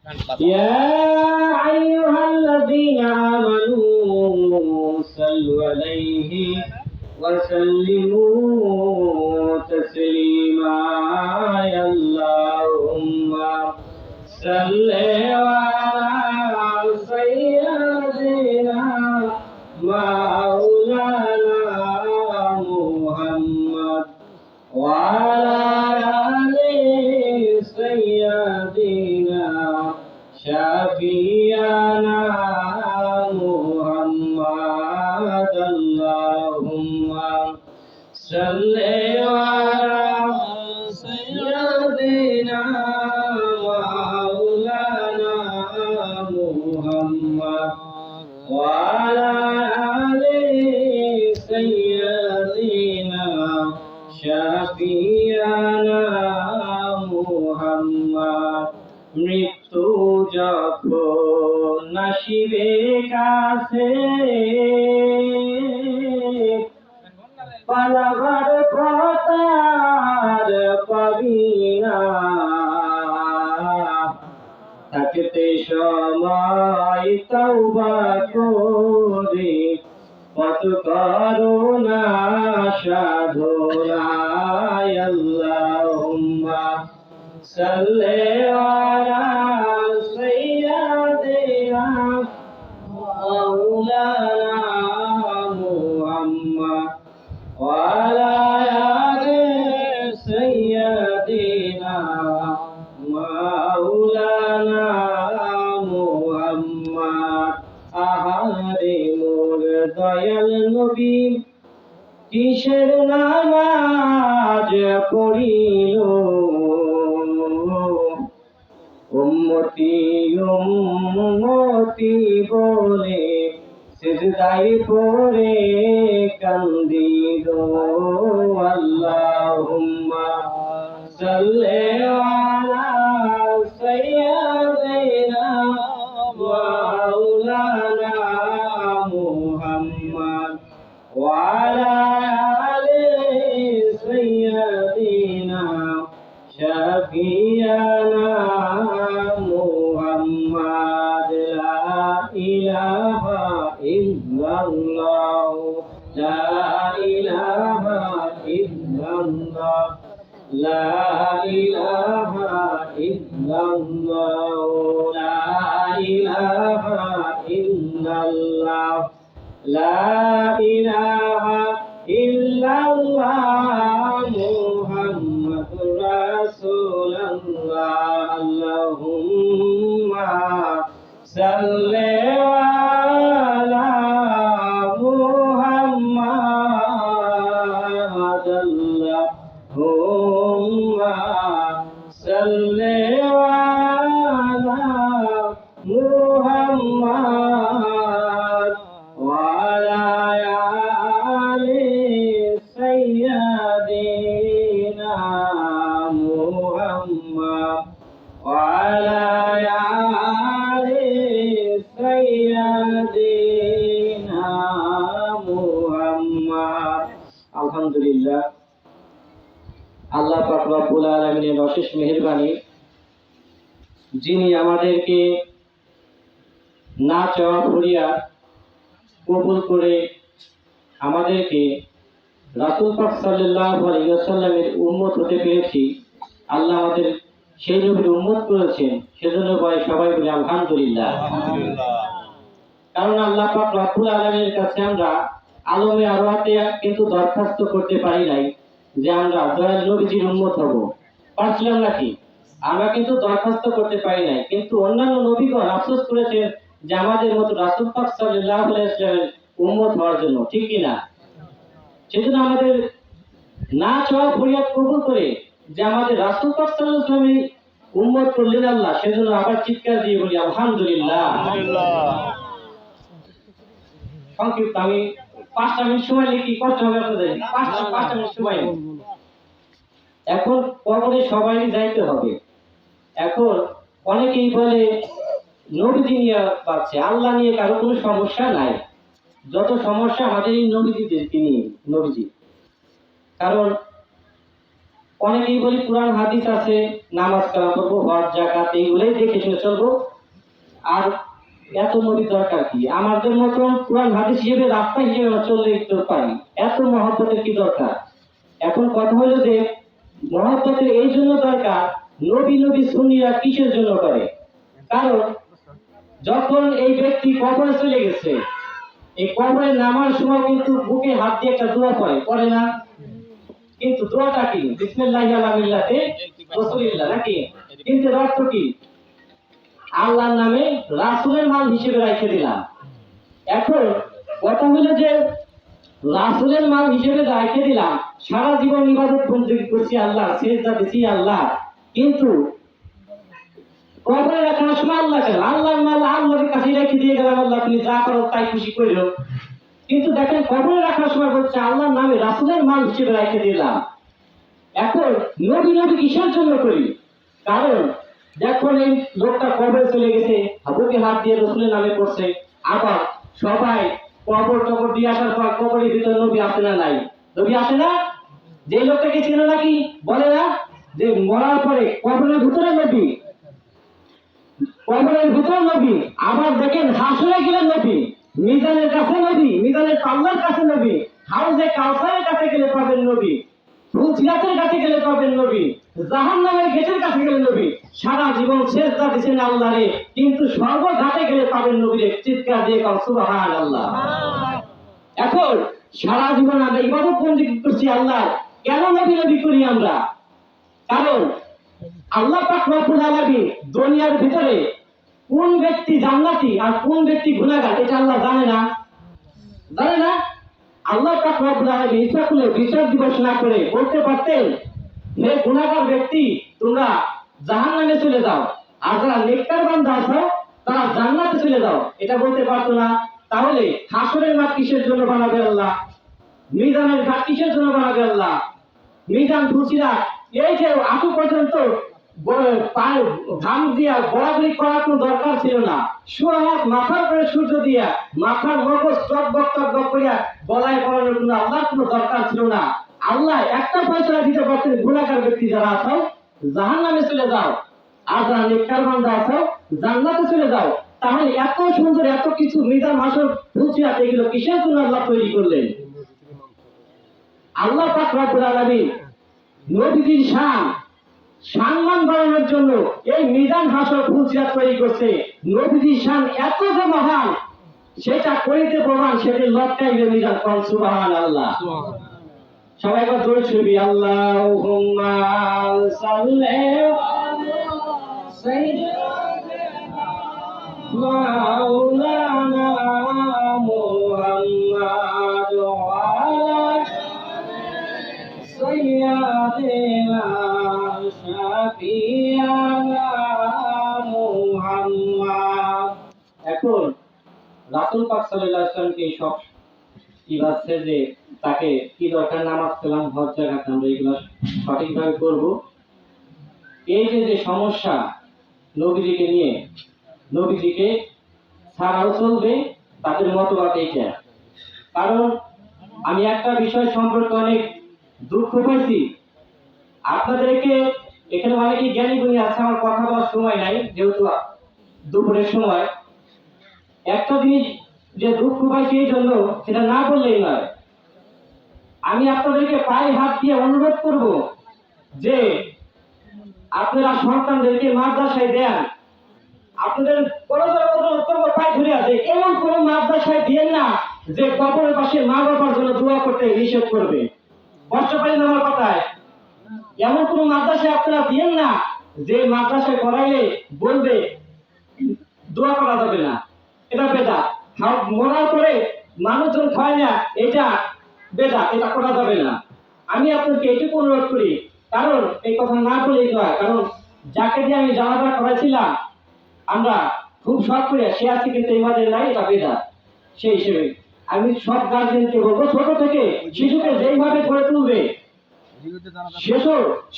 يا أيها الذين آمنوا صلوا عليه وسلموا تسليما اللهم صل على سيدنا مولانا محمد وعلى آل سيدنا شفيعنا محمد اللهم صل على سيدنا مولانا محمد وعلى آل سيدنا شفيعنا محمد মৃত্যু যখন নাসিবে কাছে পালাবার পথার পাবি না থাকতে সময় তওবা করে কত করুণা সাধনা আল্লাহুম্মা সাল্লি আলা সাইয়্যিদিনা মাওলানা মুহাম্মদ ওয়া আলা আলি সাইয়্যিদিনা মাওলানা মুহাম্মদ আহারে মোর দয়াল নবী কিসের নামাজ পড়িল উম্মতি উম্মতি বলে সিজদায় পড়ে কান্দিল আল্লাহুম্মা সাল্লি আলা সাইয়্যিদিনা মাওলানা মুহাম্মদ ওয়া আলা আলি সাইয়্যিদিনা শাফিয়ানা মুহাম্মদ লা ইলাহা ইল্লাল্লাহ লা ইলাহা ইল্লাল্লাহ লা ইলাহা ইল্লাল্লাহ লা ইলাহা ইল্লাল্লাহ লা ইলাহা ইল্লাল্লাহ মুহাম্মাদুর রাসূলুল্লাহ আল্লাহুম্মা সাল্লি আলা মুহাম্মাদ আল্লাহুম্মা সাল্লি আলা মুহাম্মাদ ওয়া আলা আলি সাইয়্যিদিনা মুহাম্মদ ওয়া আলা আলি সাইয়্যিদিনা মুহাম্মদ। আলহামদুলিল্লাহ, আল্লাহ পাক রব্বুল আলামিনের অশেষ মেহেরবানি, যিনি আমাদেরকে না চাওয়া করিয়া কবুল করে আমাদেরকে রাসূল পাক সাল্লাল্লাহু আলাইহি ওয়াসাল্লামের উম্মত হতে পেরেছি। আল্লাহ আমাদের সেই নবীর উম্মত করেছেন, সেজন্য সবাই বলি আলহামদুলিল্লাহ। কারণ আল্লাহ পাক রব্বুল আলামিনের কাছে আমরা আলমে আরওয়াতে কিন্তু দরখাস্ত করতে পারি নাই যে আমরা দয়াল নবীজির উম্মত হব, পারছিলাম নাকি? আমরা কিন্তু দরখাস্ত করতে পারি নাই, কিন্তু অন্যান্য নবীগণ আফসোস করেছেন যে আমাদের মতো রাসূল পাক সাল্লাল্লাহু আলাইহি ওয়াসাল্লামের উম্মত হওয়ার জন্য, ঠিক কি না? সেজন্য আমাদের না চাওয়া ফরিয়াদ কবুল করে যে আমাদের রাসূল পাক সাল্লাল্লাহু আলাইহি ওয়াসাল্লামের উম্মত করলেন আল্লাহ, সেজন্য আবার চিৎকার দিয়ে বলি আলহামদুলিল্লাহ। সংক্ষিপ্ত আমি 5টা মিনিট সময় লিখি, কষ্ট হবে আপনাদের। 5টা মিনিট সময়। এখন কবরে সবাই যাইতে হবে। এখন অনেকেই বলে নবীজি নিয়ে পাচ্ছে, আল্লাহ নিয়ে কারো কোনো সমস্যা নাই। যত সমস্যা আমাদের এই নবীজিদের, তিনি নবীজি। কারণ অনেকেই বলি কোরআন হাদিস আছে, নামাজ কালাম করবো, হজ জাকাত এইগুলোই দেখে শুনে চলবো, আর এত নবীর দরকার কি? আমাদের মতন কোরআন হাদিস হিসেবে রাস্তা হিসেবে আমরা চললে তো পারি, এত মহব্বতের কি দরকার? এখন কথা হলো যে মহব্বতের এই জন্য দরকার, নবী নবী সুন্নিরা কিসের জন্য করে? কারণ যখন এই ব্যক্তি কবরে চলে গেছে, এই কবরে নামার সময় কিন্তু বুকে হাত দিয়ে একটা দোয়া পড়ে না? কিন্তু দোয়াটা কি? বিসমিল্লাহি আলা মিল্লাতে রাসূলিল্লাহ নাকি? কিন্তু এর অর্থ কি? আল্লাহর নামে রাসূলের নাম হিসেবে রেখে দিলাম। এখন কথা হলো যে রাসূলের নাম হিসেবে রেখে দিলাম, সারা জীবন ইবাদত বন্দেগী করছি আল্লাহ, সিজদা দিছি আল্লাহ, কিন্তু কবরে রাখার সময় আল্লাহ কেন? আল্লাহর নাম আল্লাহর কাছে রেখে দিয়ে গেলাম, আল্লাহ তুমি যা করো তাই খুশি করো। কিন্তু দেখেন কবরে রাখার সময় বলছে আল্লাহর নামে রাসূলের নাম হিসেবে রেখে দিলাম। এখন নবী নবী কিসের জন্য করি? কারণ যখন এই লোকটা কবরে চলে গেছে, বুকে হাত দিয়ে রসুলের নামে পড়ছে, আবার সবাই কবর টবর দিয়ে আসার পর কবরের ভিতরে নবী আসে না? নাই, নবী আসে না? যে লোকটাকে ছিল নাকি বলে না যে মরার পরে কবরের ভিতরে নবী, কবরের ভিতরে নবী, আবার দেখেন হাসরে গেলে নবী, মিজানের কাছে নবী, মিজানের পাল্লার কাছে নবী, হাউজে কাউসারের কাছে গেলে পাবেন নবী, ফুলসিরাতের কাছে গেলে পাবেন নবী, জাহান্নামের গেটের কাছে গেলে নবী। সারা জীবন সেজদা দিয়েছেন আল্লাহরে, কিন্তু সর্বঘাটে গেলে পাবেন নবীরে। চিৎকার দিয়ে কাও সুবহানাল্লাহ। এখন সারা জীবন আমরা ইবাদত বন্দেগী করছি আল্লাহ, কেন নবী নবী করি আমরা? কারণ আল্লাহ পাক রব্বুল আলামিন দুনিয়ার ভিতরে কোন ব্যক্তি জান্নাতি আর কোন ব্যক্তি গুনাহগার এটা আল্লাহ জানে না? জানে না? আল্লাহ পাক রব্বুল আলামিন ইচ্ছা করলে বিচার দিবস না করে বলতে পারতেন, হে গুনাহগার ব্যক্তি তোমরা জাহান্নামে চলে যাও, আর যারা নেককার বান্দা আছো তারা জান্নাতে চলে যাও, এটা বলতে পারতো না? তাহলে হাসরের মাঠ কিসের জন্য বানাবে আল্লাহ? মিজানের ঘাট কিসের জন্য বানাবে আল্লাহ? মিজান ফুলসিরাত এই যে আটু পর্যন্ত ঘাম দিয়া বরাবরি করার কোনো দরকার ছিল না। সুহাত মাথার করে সূর্য দিয়া মাথার মগজ টক করিয়া গলায় পড়ানোর কোনো আল্লাহর কোনো দরকার ছিল না। আল্লাহ একটা ফয়সালা দিতে পারতেন, গুনাহগার ব্যক্তি যারা আছো জাহান্নামে চলে যাও, আর যারা নেককার বান্দা আছো জান্নাতে চলে যাও। তাহলে এত সুন্দর এত কিছু মিজান হাসর ফুলসিরাত এগুলো কিসের জন্য আল্লাহ তৈরি করলেন? আল্লাহ পাক রব্বুল আলামিন নবীজির সম্মান বাড়ানোর জন্য এই মিজান হাসর ফুলসিরাত তৈরি করছে। নবীজির শান এত যে মহান, সেটা করিতে প্রমাণ, সেটা লটকাইবে মিজান। কোন সুবহানাল্লাহ। সবাই একবার জোরে শুনবি, আল্লাহুম্মা সাল্লি আলা সাইয়্যিদিনা মাওলানা মুহাম্মাদ ওয়া আলা সাইয়্যিদিনা শাফিয়ানা মুহাম্মাদ। এখন রাসূল পাক সাল্লাল্লাহু আলাইহি ওয়াসাল্লামকে সব কি বাচ্ছে যে তাকে কি দরকার, নামাজ কালাম হজ জাকাত আমরা এগুলো সঠিকভাবে করব। এই যে সমস্যা নবীজিকে নিয়ে, নবীজিকে ছাড়াও চলবে, তাদের মতবাদ এইটা। কারণ আমি একটা বিষয় সম্পর্কে অনেক দুঃখ পাইছি, আপনাদেরকে এখানে অনেকেই জ্ঞানী গুণী আছে, আমার কথা বলার সময় নাই যেহেতু দুপুরের সময়। একটা জিনিস যে দুঃখ পাইছি এই জন্য, সেটা না বললেই নয়। আমি আপনাদেরকে পায়ে হাত দিয়ে অনুরোধ করব যে আপনারা সন্তানদেরকে মাদ্রাসায় দেন। আপনাদের পায়ে ধরে আছে, এমন কোন মাদ্রাসায় দিয়েন না যে কবরের পাশে মা বাবার জন্য দোয়া করতে নিষেধ করবে। কষ্ট পাইলেন আমার কথায়? এমন কোন মাদ্রাসায় আপনারা দিয়েন না যে মাদ্রাসায় করাইলে বলবে দোয়া করা যাবে না, এটা বেদা। মরার পরে মানুষজন খায় না, এটা বেদা, এটা করা যাবে না। আমি আপনাকে এটুকু অনুরোধ করি, কারণ এই কথা না বলেই নয়, কারণ যাকে দিয়ে আমি জানাজা করাইছিলাম আমরা খুব শখ করে, সে আছে কিন্তু আমাদের নাই, এটা বেদা। সেই হিসেবে আমি সব গার্জেনকে বলবো, ছোট থেকে শিশুকে যেইভাবে গড়ে তুলবে,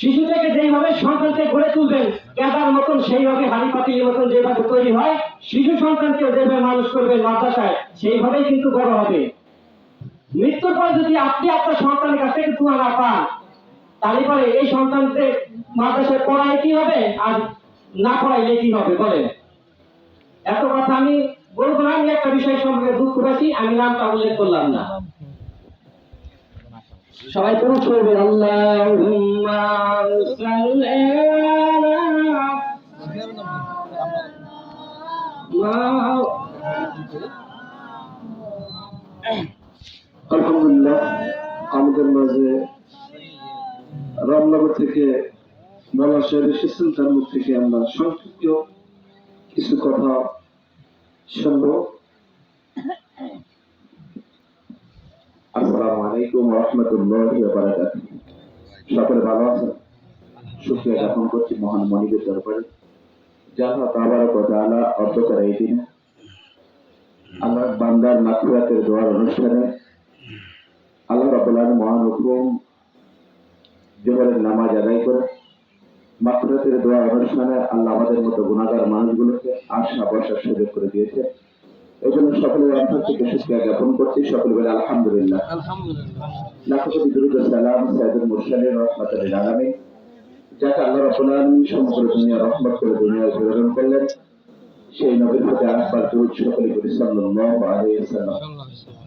শিশু থেকে যেইভাবে সন্তানকে গড়ে তুলবেন কেদার মতন, সেইভাবে হাড়ি পাতিলের মতন যেভাবে তৈরি হয়, শিশু সন্তানকে যেভাবে মানুষ করবেন মাদ্রাসায়, সেইভাবেই কিন্তু বড় হবে। মৃত্যুর পর যদি আপনি আপনার সন্তানের কাছ থেকে দোয়া না পান, তারপরে এই সন্তানকে মাদ্রাসায় পড়ায় কি হবে আর না পড়াইলে কি হবে বলেন? এত কথা আমি বলবো না। আমি একটা বিষয় সম্পর্কে দুঃখ পাচ্ছি, আমি নামটা উল্লেখ করলাম না। সবাই পুরুষ করবেন আল্লাহুম্মা সাল্লি আলা আলহামদুলিল্লাহ, আমাদের মাঝে রামনগর থেকে মোল্লা সাহেব এসেছেন, তার মুখ থেকে আমরা সংক্ষিপ্ত কিছু কথা শুনব। আসসালামু আলাইকুম ওয়া রাহমাতুল্লাহি ওয়া বারাকাতুহু। সকলে ভালো আছেন? শুকরিয়া জ্ঞাপন করছি মহান মালিকের দরবারে, যার তাবারক ওয়া তাআলা অধ্যকার এই দিনে আল্লাহ বান্দার মাগফিরাতের দোয়ার অনুষ্ঠানে আল্লাহ রাব্বুল আলামিন মহান হুকুম জোহরের নামাজ আদায় করে মাগফিরাতের দোয়া অনুষ্ঠানে আল্লাহ আমাদের মতো গুনাহগার মানুষগুলোকে আশা বসার সুযোগ করে দিয়েছে। এই জন্য সকলের অন্তর থেকে শুকরিয়া জ্ঞাপন করছি। সকলে বলে আলহামদুলিল্লাহ। লাখো কোটি দুরূদ ও সালাম সাইয়্যিদুল মুরসালিন রাহমাতুল লিল আলামিন, যাকে আল্লাহ রাব্বুল আলামিন সমগ্র দুনিয়া রহমত করে দুনিয়ায় প্রেরণ করলেন, সেই নবীর প্রতি আরেকবার দুরূদ সকলে করি সাল্লাল্লাহু আলাইহি ওয়াসাল্লাম।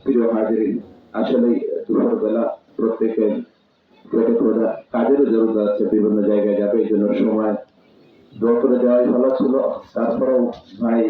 প্রিয় হাজিরিন, আসলে দুপুরবেলা প্রত্যেকের কাজেরও জরুরত আছে, বিভিন্ন জায়গায় যাবে, এই জন্য সময় দোয়া করে দেওয়াই ভালো ছিল। তারপরেও ভাই